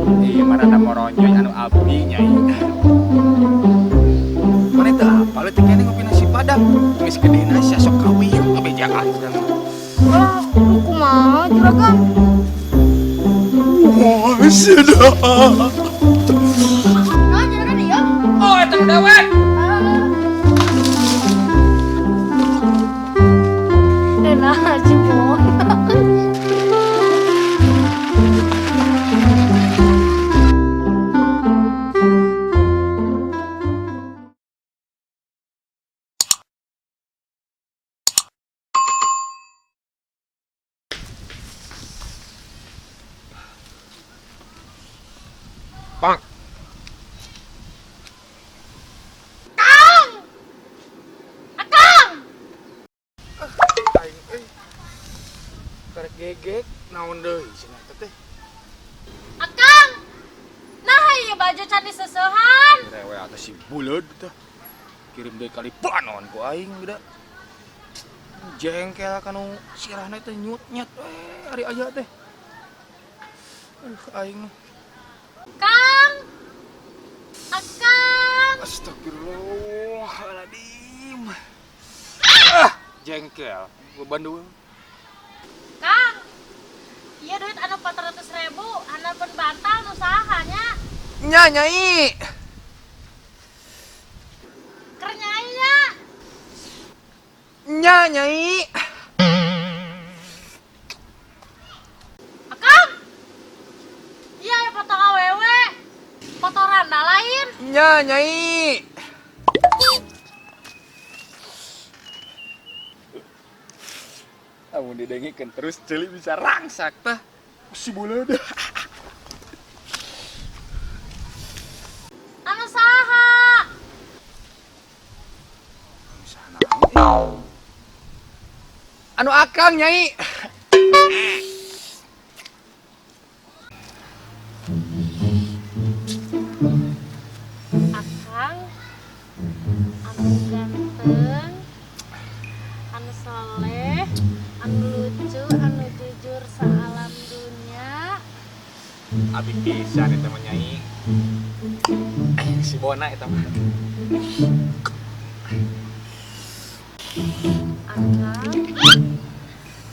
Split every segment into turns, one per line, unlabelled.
Iya, marana moronyoy anu abdi nyai. Mana itu apa? Lu tinggalnya ngopi nasi padang. Geus gedena sia sok kawin ngabejaan sedang.
Wah, lu kumaha juragan?
Wah, sudah.
Nah, juragan iya.
Oh, eta dewek.
Enak aja, Bon.
Bang. Aing karek gegek naon deui cenah teh teh.
Akang. Nah, ieu baju can diseusehan.
Rewe atas si buleud teh. Kirim deui kali panon ku aing geda. Jengkel kanu sirahna teh nyut-nyat ari aja teh. Aing
Kang. Akang.
Astagfirullahaladzim. Jengkel. Gua Bandung.
Kang. Iya duit anu 400.000, handapun bantal nu sahanya.
Nya nyai.
Keur nyai nya.
Nya nyai.
Akang. Iya foto awewe. Foto randa lain.
Nya nyai. Amun didengikeun terus ceuli bisa rangsak tah. Si buleud.
Anu saha?
Anu akang nyai.
Akang. Anu ganteng. Anu soleh. Anu lucu, anu jujur sealam dunia.
Abi pisan eta mah nyai. Si Bona eta mah.
Akang.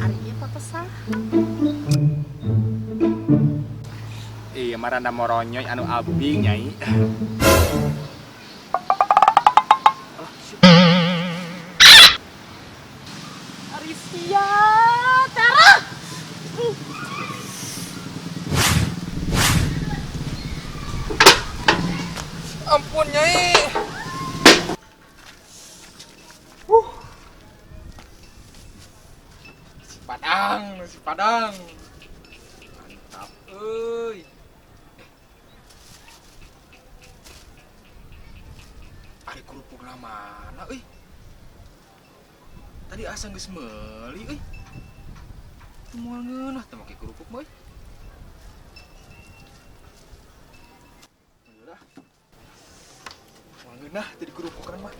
Ari ieu foto sah.
Iya marana moronyoy anu abdi nyai.
Arisia, Tara.
Ampun nyai. Si Padang. Mantap euy. Ari kerupukna mana euy? Tadi asa geus meuli euy. Moal ngeunah teh make kerupuk mah euy. Udah. Moal ngeunah teh di kerupukan mah.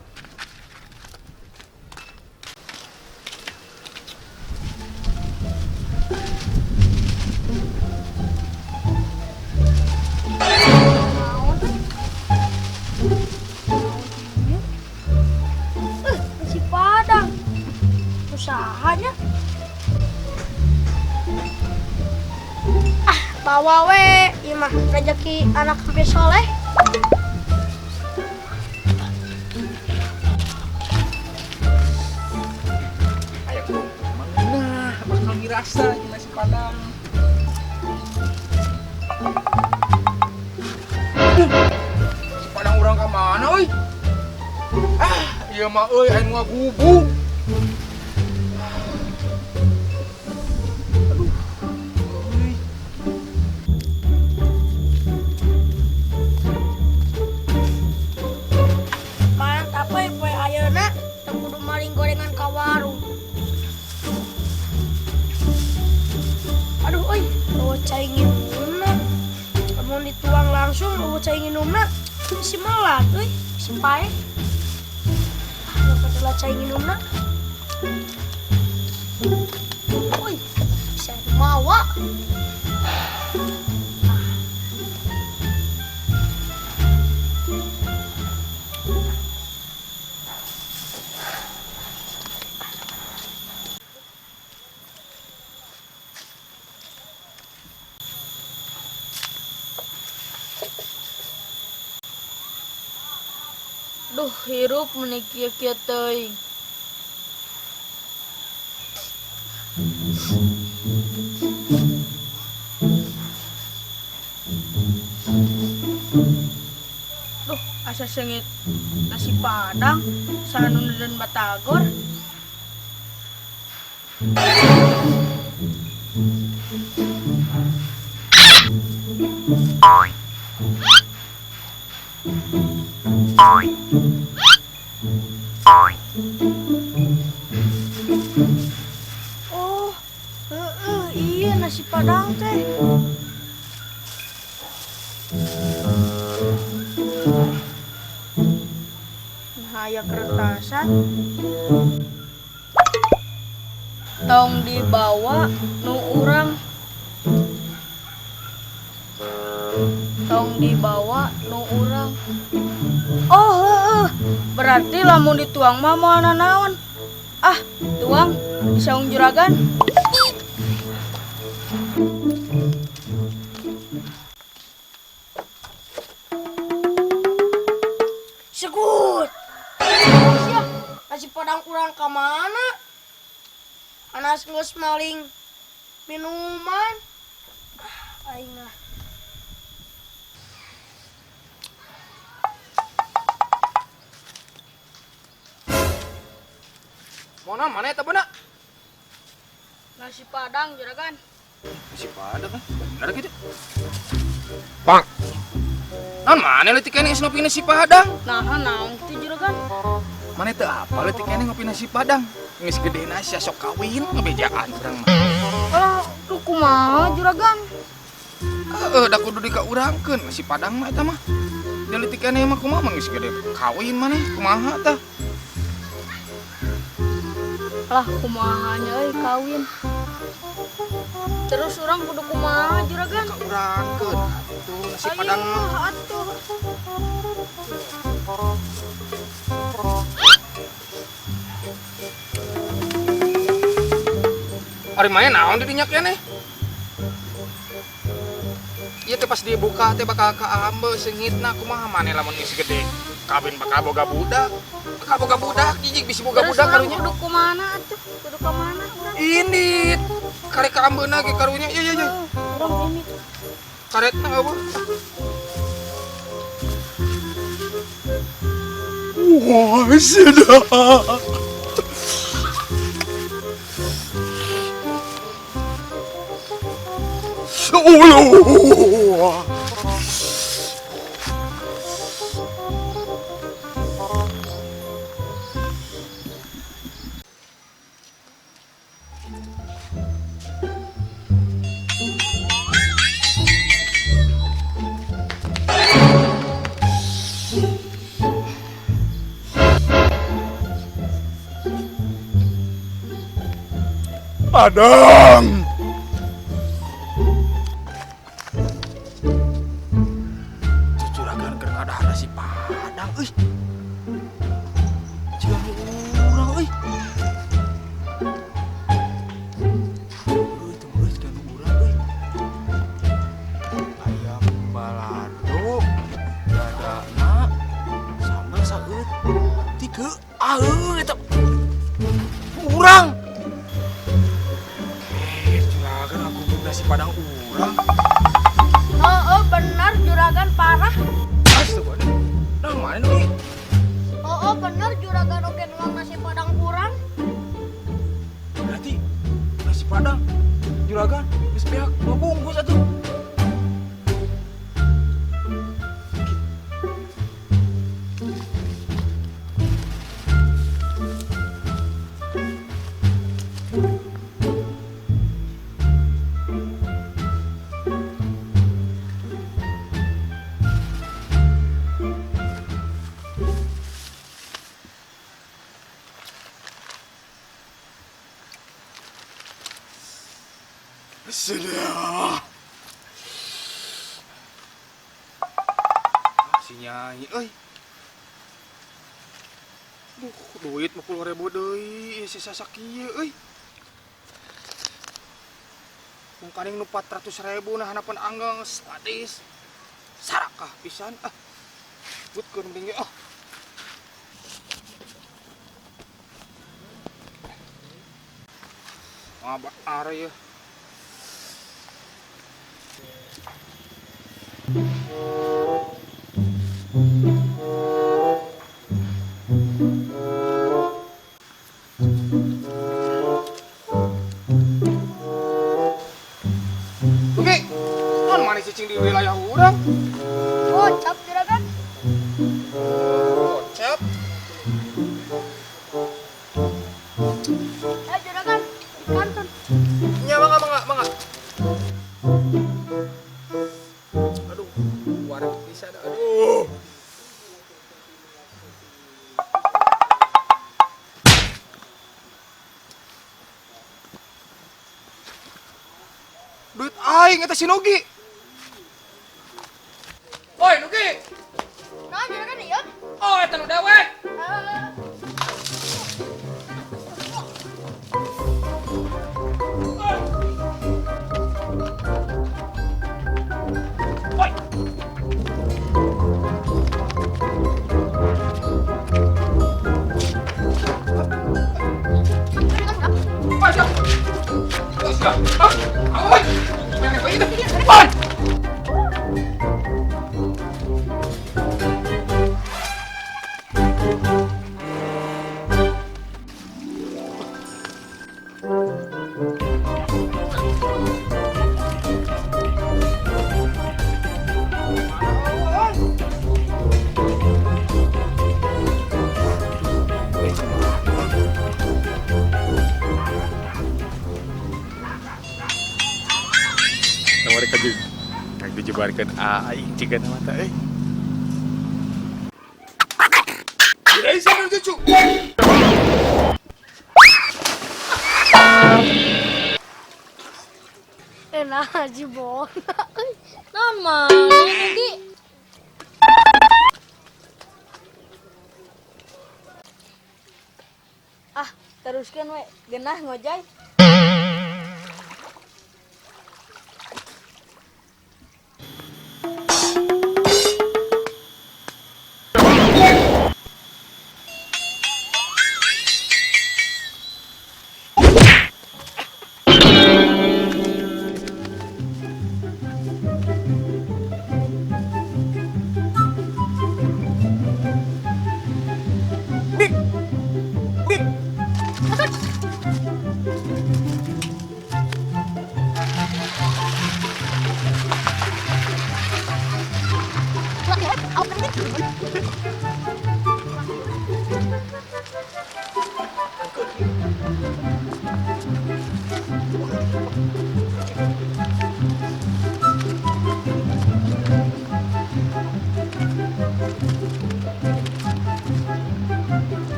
Si Padang. Usahanya. Bawa we, ieu mah rezeki anak hampir soleh.
Aya kerupuk mah ngeunah bakal dirasa jeung nasi Padang. Si Padang urang ka mana euy? Ieu mah euy aya nu ngagubuk.
Mantap we poe ayeuna teu kudu maling gorengan ka warung. Aduh euy, bawa cai nginumna. Amun dituang langsung bawa cai nginumna si melat euy, si pae. Adalah cai nginumna. Uy, bisa mawa.
Duh, hirup menikia-kia teuing. Duh, asa sengit nasi padang, sanun dan batagor.
Oh, iya nasi padang teh. Nah, aya kertasan.
Tong dibawa nu urang. Tong dibawa nu urang. Oh, berarti lamun dituang mah moal nanaon. Ah, tuang di saung juragan.
Sekut. Siap. Nasi padang kurang ke mana? Anas geus maling minuman. Aing lah.
Mana mana eta beuna?
Nasi padang juragan.
Nasi padang kan? Bener gitu. Pak. Naon mana leutik keneh ngopi nasi padang?
Nah, naon teh juragan?
Mana teu apa leutik keneh ngopi nasi padang? Geus gedena sia sok kawin ngebejaan urang mah.
Ah, tuh kumaha juragan?
Da kudu dikaurangkeun nasi padang mah eta mah. Da leutik keneh mah kumaha mah geus gede kawin maneh kumaha tah?
Lah kumahanya euy kawin. Terus orang kudu kumaha juragan?
Kaurangkeun atuh nasi padang mah.
Atuh.
Ari main naon di dinya keneh? Ieu teh pas dibuka teh bakal kaambe seungitna kumaha maneh lamun geus gede. Kawin bakal boga budak. Bakal boga budak, jijik bisi boga
Terus
budak
orang
karunya.
kudu kumana atuh? Kudu ka mana urang?
Ini karek kaambeuna ge karunya. Ieu.
Urang ini.
Karetna eueuh. Wah, sedap. Allah. Padang. Juragan keur ngadahar nasi padang euy. Jangan urang euy. Itu euy kan urang euy. Ayam balado dadana sambal saeut. Tiga eta urang. Juragan aku nasi padang urang.
Benar juragan parah.
Astagfirullah. Nah, mana nih?
Benar juragan oke nuang nasi padang kurang.
Berarti nasi padang juragan geus beak 2 bungkus atuh. Sudah. Si nyanyi euy. Duit 50.000 deui, sisa sakieu euy. Mung kaning nu 400.000 nah hanapan anggang gratis. Sarakah pisan ah. Butkeun mending ge ah. Ngaba are ya. Oke, non mana cicing di wilayah urang?
Oh, cap juragan.
Gocap.
Juragan, di kantor.
Ya, mangga. Aduh, warung bisa dah. Aduh. Duit aing eta si Nugi. Oi, Nugi.
Nah, juragan iya.
Oh, eta nu dewek. Oi. Oi, siap. Oh, siap. Ah, oi. Yang apa itu? Oi. Nomor kajeng. Kang dijebarkeun aing ciga nama teh euy. Kirain sana cucu.
Nah, Haji Bona.
Naon mah, Nugi? Ah, teruskan we, genah ngojay.